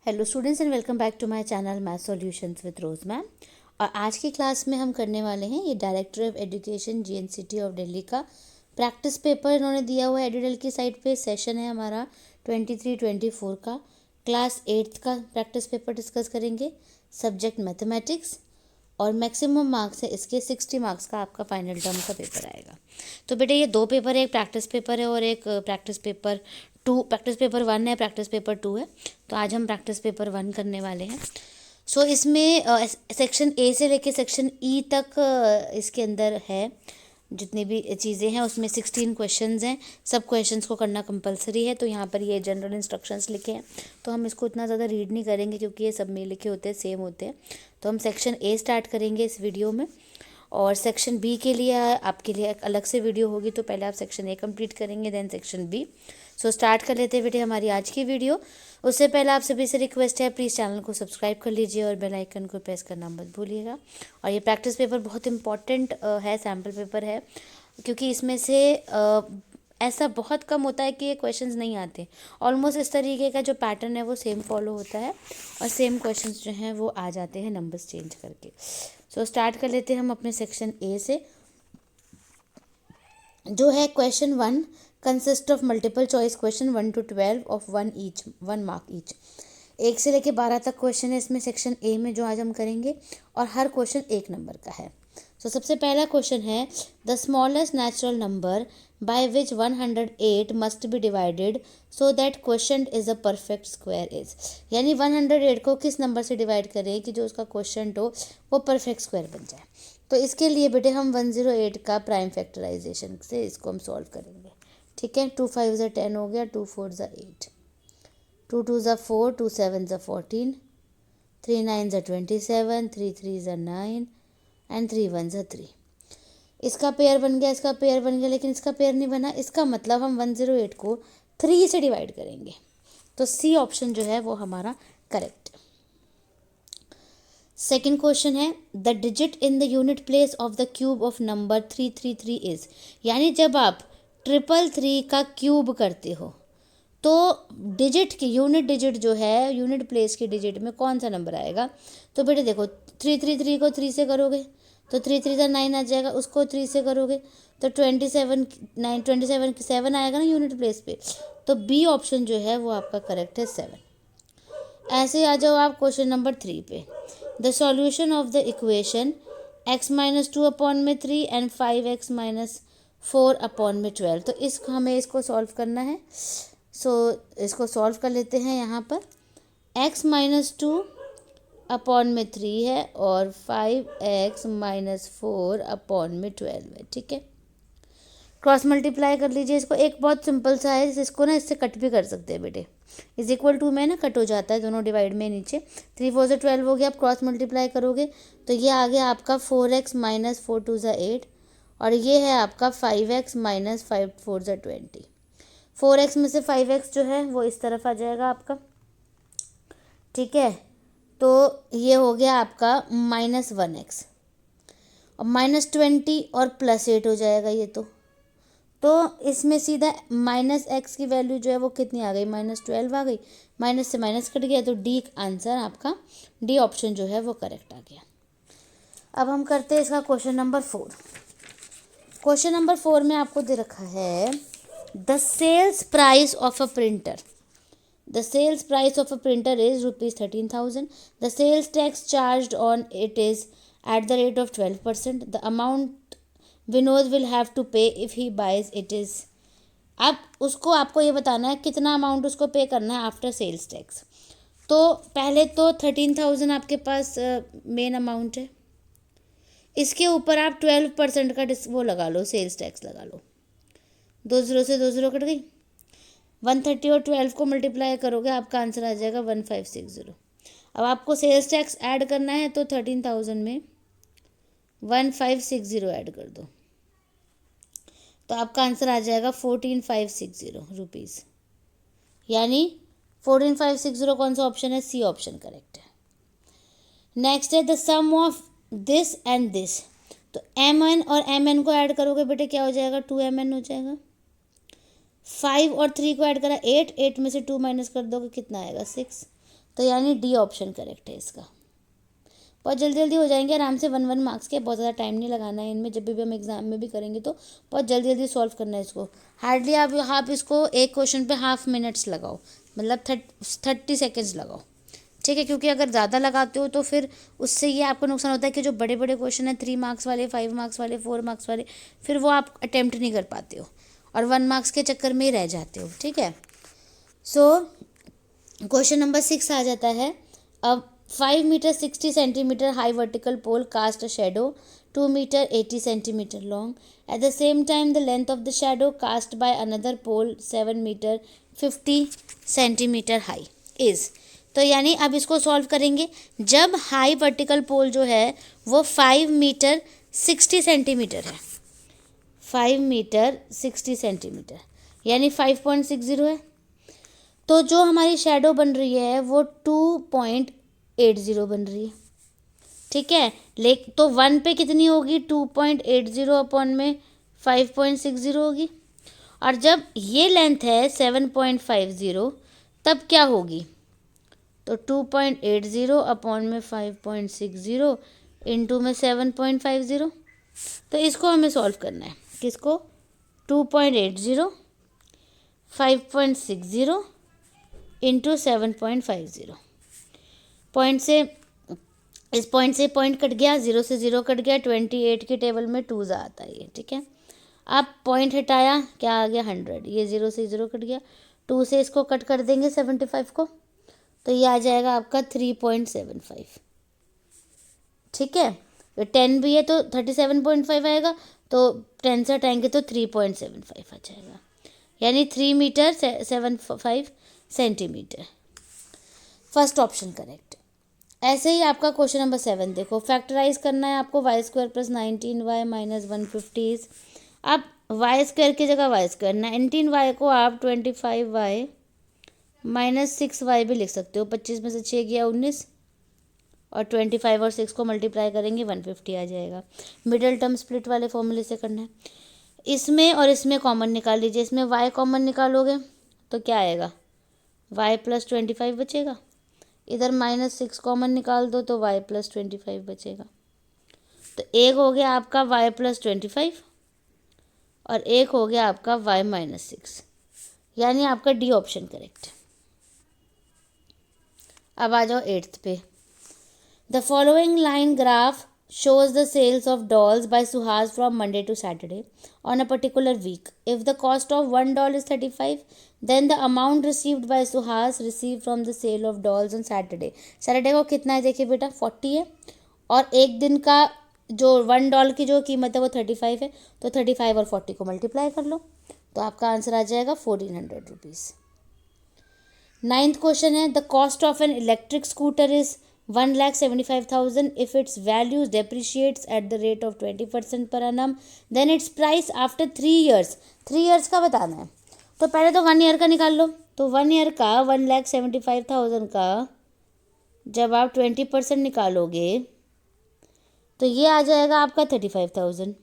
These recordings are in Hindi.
Hello students and welcome back to my channel math solutions with Rose ma'am. और आज की क्लास में हम करने वाले हैं ये director of education GNCT of Delhi का प्रैक्टिस पेपर इन्होंने दिया हुआ है एडुडल की साइट पे। सेशन है हमारा 23-24 का। क्लास 8th का प्रैक्टिस पेपर डिस्कस करेंगे। सब्जेक्ट मैथमेटिक्स और मैक्सिमम मार्क्स है इसके 60 मार्क्स का आपका फाइनल टर्म का पेपर आएगा। तो बेटे ये दो पेपर है, एक प्रैक्टिस पेपर है और एक प्रैक्टिस पेपर 2। प्रैक्टिस पेपर 1 है, प्रैक्टिस पेपर 2 है। तो आज हम प्रैक्टिस पेपर 1 करने वाले हैं। सो इसमें सेक्शन ए से लेके सेक्शन ई तक इसके अंदर है जितनी भी चीज़ें हैं उसमें 16 क्वेश्चंस हैं। सब क्वेश्चंस को करना कंपलसरी है। तो यहाँ पर ये जनरल इंस्ट्रक्शंस लिखे हैं तो हम इसको इतना ज़्यादा रीड नहीं करेंगे क्योंकि ये सब में लिखे होते हैं, सेम होते हैं। तो हम सेक्शन ए स्टार्ट करेंगे इस वीडियो में और सेक्शन बी के लिए आपके लिए एक अलग से वीडियो होगी। तो पहले आप सेक्शन ए कंप्लीट करेंगे then section B. So start कर लेते हैं बेटे हमारी आज की वीडियो। उससे पहले आप सभी से रिक्वेस्ट है प्लीज़ चैनल को सब्सक्राइब कर लीजिए और बेल आइकन को प्रेस करना मत भूलिएगा। और ये प्रैक्टिस पेपर बहुत इंपॉर्टेंट है, सैम्पल पेपर है क्योंकि इसमें से ऐसा बहुत कम होता है कि ये क्वेश्चंस नहीं आते। ऑलमोस्ट इस तरीके का जो पैटर्न है वो सेम फॉलो होता है और सेम क्वेश्चंस जो हैं वो आ जाते हैं नंबर्स चेंज करके। सो स्टार्ट कर लेते हैं हम अपने सेक्शन ए से जो है question 1 consist of multiple choice question 1 to 12 of 1 mark each. 1 से लेके 12 तक क्वेश्चन है इसमें सेक्शन ए में जो आज हम करेंगे और हर क्वेश्चन 1 नंबर का है। तो सबसे पहला क्वेश्चन है the smallest natural number by which 108 must be divided so that question is a perfect square is. यानी 108 को किस नंबर से डिवाइड करें कि जो उसका क्वेश्चन हो वो परफेक्ट स्क्वायर बन जाए। तो इसके लिए बेटे हम 108 का प्राइम फैक्टराइजेशन से इसको हम सॉल्व करेंगे। ठीक है, 2 5 ज़ा 10 हो गया, 2 4 ज़ा 8, 2 2 ज़ा 4, 2 7 ज़ा 14, 3 9 ज़ा 27, 3 3 ज़ा 9 एंड 3 1 ज़ा 3। इसका पेयर बन गया, इसका पेयर बन गया, लेकिन इसका पेयर नहीं बना। इसका मतलब हम 108 को 3 से डिवाइड करेंगे। तो सी ऑप्शन जो है वो हमारा करेक्ट। सेकेंड क्वेश्चन है the digit in the unit place of the cube of number 333 is. यानी जब आप 333 का क्यूब करते हो तो डिजिट की यूनिट डिजिट जो है यूनिट प्लेस की डिजिट में कौन सा नंबर आएगा। तो बेटे देखो 333 को 3 से करोगे तो 3 3 ज़ा 9 आ जाएगा, उसको 3 से करोगे तो 27 7 आएगा ना यूनिट प्लेस पे। तो बी ऑप्शन जो है वो आपका करेक्ट है 7। ऐसे आ जाओ आप क्वेश्चन नंबर 3 पे। The solution of the equation x - 2 upon में 3 एंड 5x - 4 अपॉन में 12। तो हमें इसको सॉल्व करना है। सो इसको सॉल्व कर लेते हैं। यहाँ पर x - 2 अपॉन में 3 है और 5x - 4 अपॉन में 12 है। ठीक है, क्रॉस मल्टीप्लाई कर लीजिए इसको। एक बहुत सिंपल सा है, इसको ना इससे कट भी कर सकते हैं बेटे। इज इक्वल टू में ना कट हो जाता है दोनों डिवाइड में नीचे। 3 4 ज़ा 12 हो गया। आप क्रॉस मल्टीप्लाई करोगे तो ये आ गया आपका 4x - 4 2 ज़ा 8 और ये है आपका 5x - 5 4 ज़ा 20। 4x में से 5x जो है वो इस तरफ आ जाएगा आपका। ठीक है, तो ये हो गया आपका -1x और -20 और +8 हो जाएगा ये। तो इसमें सीधा -x की वैल्यू जो है वो कितनी आ गई, -12 आ गई। माइनस से माइनस कट गया तो डी आंसर आपका डी ऑप्शन जो है वो करेक्ट आ गया। अब हम करते हैं इसका क्वेश्चन नंबर 4। क्वेश्चन नंबर 4 में आपको दे रखा है the sales price of a printer. The sales price of a printer is ₹13,000। The sales tax charged on it is at the rate of 12%। The amount Vinod will have to pay if he buys it is. अब उसको आपको ये बताना है कितना अमाउंट उसको पे करना है आफ्टर सेल्स टैक्स। तो पहले तो 13,000 आपके पास मेन अमाउंट है। इसके ऊपर आप 12% का वो लगा लो, सेल्स टैक्स लगा लो। 2 0 से 2 0 कट गई। 130 और 12 को मल्टीप्लाई करोगे आपका आंसर आ जाएगा 1560। अब आपको सेल्स टैक्स ऐड करना है तो 13,000 में 1560 ऐड कर दो तो आपका आंसर आ जाएगा 14,560 रुपीज़। यानी 14,560 कौन सा ऑप्शन है, सी ऑप्शन करेक्ट है। नेक्स्ट है the sum of this and this. तो mn और mn को ऐड करोगे बेटे क्या हो जाएगा, 2mn हो जाएगा। 5 और 3 को ऐड करा 8 में से 2 माइनस कर दोगे कितना आएगा 6। तो यानी डी ऑप्शन करेक्ट है इसका। बहुत जल्दी जल्दी हो जाएंगे आराम से, 1 मार्क्स के, बहुत ज़्यादा टाइम नहीं लगाना है इनमें। जब भी हम एग्जाम में भी करेंगे तो बहुत जल्दी जल्दी सॉल्व करना है इसको। हार्डली आप इसको एक क्वेश्चन पे हाफ मिनट्स लगाओ, मतलब 30 सेकेंड्स लगाओ, ठीक है। क्योंकि अगर ज़्यादा लगाते हो तो फिर उससे ये आपको नुकसान होता है कि जो बड़े बड़े क्वेश्चन हैं 3 मार्क्स वाले, 5 मार्क्स वाले, 4 मार्क्स वाले, फिर वो आप अटेम्प्ट नहीं कर पाते हो और 1 मार्क्स के चक्कर में ही रह जाते हो, ठीक है। सो क्वेश्चन नंबर 6 आ जाता है। अब 5 metre 60 centimetre high vertical pole cast a shadow 2 metre 80 centimetre long, at the same time the length of the shadow cast by another pole 7 metre 50 centimetre high is. तो यानी अब इसको सॉल्व करेंगे। जब हाई वर्टिकल पोल जो है वो 5 मीटर 60 सेंटीमीटर है, 5 मीटर 60 सेंटीमीटर यानी 5.60 है, तो जो हमारी शेडो बन रही है वो 2.80 बन रही है, ठीक है। तो 1 पे कितनी होगी, 2.80 अपॉन में 5.60 होगी। और जब ये लेंथ है 7.50 तब क्या होगी, तो 2.80 अपॉन में 5.60 इंटू में 7.50। तो इसको हमें सॉल्व करना है, किसको, 2.80 5.60 इंटू 7.50। पॉइंट से इस पॉइंट से पॉइंट कट गया, 0 से 0 कट गया, 28 की टेबल में 2 आता है ये, ठीक है। अब पॉइंट हटाया, क्या आ गया 100, ये 0 से 0 कट गया, 2 से इसको कट कर देंगे 75 को, तो ये आ जाएगा आपका 3.75, ठीक है। 10 भी है तो 37.5 आएगा, तो 10 से हटाएंगे तो 3.75 आ जाएगा, यानी 3 metre 75 centimetre. First option correct. ऐसे ही आपका क्वेश्चन नंबर 7 देखो, फैक्टराइज करना है आपको, y² + 19y - 150। आप y² की जगह y², 19y को आप 25y - 6y भी लिख सकते हो। 25 में से 6 गया 19, और 25 और 6 को मल्टीप्लाई करेंगे 150 आ जाएगा। मिडल टर्म स्प्लिट वाले फॉर्मूले से करना है। इसमें और इसमें कॉमन निकाल लीजिए, इसमें y कॉमन निकालोगे तो क्या आएगा, y + 25 बचेगा। इधर -6 कॉमन निकाल दो तो y + 25 बचेगा। तो एक हो गया आपका y + 25 और एक हो गया आपका y - 6, यानी आपका डी ऑप्शन करेक्ट है। अब आ जाओ 8th पे। The following line graph shows the sales of dolls by Suhas from Monday to Saturday on a particular week. If the cost of one doll is 35, then the amount received by Suhas received from the sale of dolls on Saturday. Saturday को कितना है देखिए बेटा, 40 है, और एक दिन का जो 1 डॉल की जो कीमत है वो 35 है, तो 35 और 40 को मल्टीप्लाई कर लो तो आपका आंसर आ जाएगा 1400 रुपीज़। 9th क्वेश्चन है, the cost of an electric scooter is 1,75,000 if its value depreciates at the rate of 20% per annum, then its price after 3 years, 3 years का बताना है। तो पहले तो 1 ईयर का निकाल लो, तो 1 ईयर का 1,75,000 का जब आप 20% निकालोगे तो ये आ जाएगा आपका 35,000,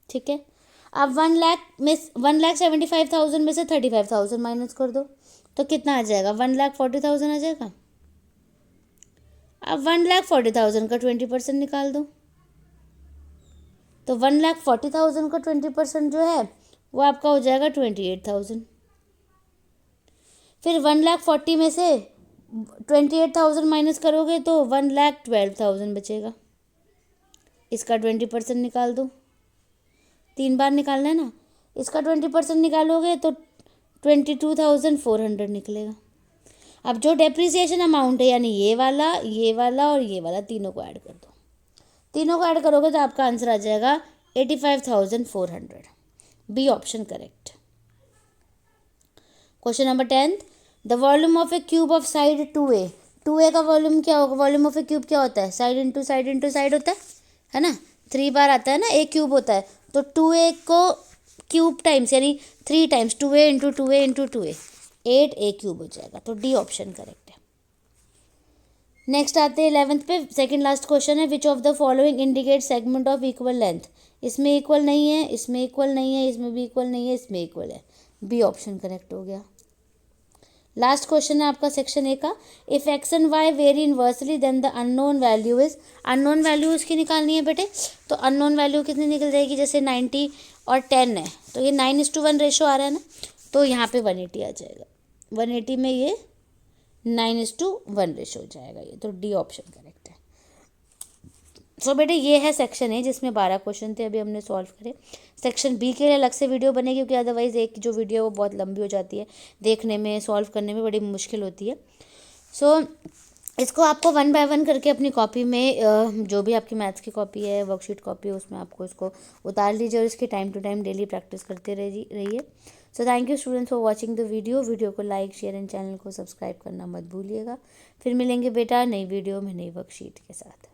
ठीक है। अब 1,75,000 में से 35,000 माइनस कर दो तो कितना आ जाएगा, 1,40,000 आ जाएगा। अब 1,40,000 का 20% निकाल दो तो 1,40,000 का 20% जो है वो आपका हो जाएगा 28,000। फिर 1,40,000 में से 28,000 माइनस करोगे तो 1,12,000 बचेगा। इसका 20% निकाल दो, 3 बार निकालना है ना। इसका 20% निकालोगे तो 22,400 निकलेगा। अब जो डेप्रिसिएशन अमाउंट है यानी ये वाला और ये वाला तीनों को ऐड कर दो, तीनों को ऐड करोगे तो आपका आंसर आ जाएगा 85,400। B option correct. Question number 10, the volume of a cube of side 2a, 2a का वॉल्यूम क्या होगा, वॉल्यूम ऑफ ए क्यूब क्या होता है, साइड इंटू साइड होता है ना, 3 बार आता है ना, ए क्यूब होता है, तो 2a को क्यूब टाइम्स यानी 3 times 2a into 2a into 2a, 8a cube हो जाएगा, तो डी ऑप्शन करेक्ट है। नेक्स्ट आते हैं 11th पे, सेकंड लास्ट क्वेश्चन है, which of the following indicate segment of equal length, इसमें इक्वल नहीं है, इसमें इक्वल नहीं है, इसमें भी इक्वल नहीं है, इसमें इक्वल है, बी ऑप्शन करेक्ट हो गया। लास्ट क्वेश्चन है आपका सेक्शन ए का, if x and y vary inversely then the unknown value is, unknown value इसकी निकालनी है बेटे। तो अननोन वैल्यू कितनी निकल जाएगी, जैसे 90 और 10 है तो ये 9:1 रेशो आ रहा है ना, तो यहाँ पे 180 आ जाएगा, 180 में ये 9:1 रेशो हो जाएगा, ये तो डी ऑप्शन करेक्ट है। सो बेटे ये है सेक्शन ए जिसमें 12 क्वेश्चन थे, अभी हमने सॉल्व करे। सेक्शन बी के लिए अलग से वीडियो बनेगी क्योंकि अदरवाइज़ एक जो वीडियो है वो बहुत लंबी हो जाती है, देखने में सॉल्व करने में बड़ी मुश्किल होती है। सो इसको आपको 1 बाय 1 करके अपनी कॉपी में जो भी आपकी मैथ्स की कॉपी है, वर्कशीट कॉपी है, उसमें आपको इसको उतार लीजिए और इसकी time to time daily practice करते रहिए। So thank you students for watching the video को लाइक शेयर एंड चैनल को सब्सक्राइब करना मत भूलिएगा। फिर मिलेंगे बेटा नई वीडियो में नई वर्कशीट के साथ।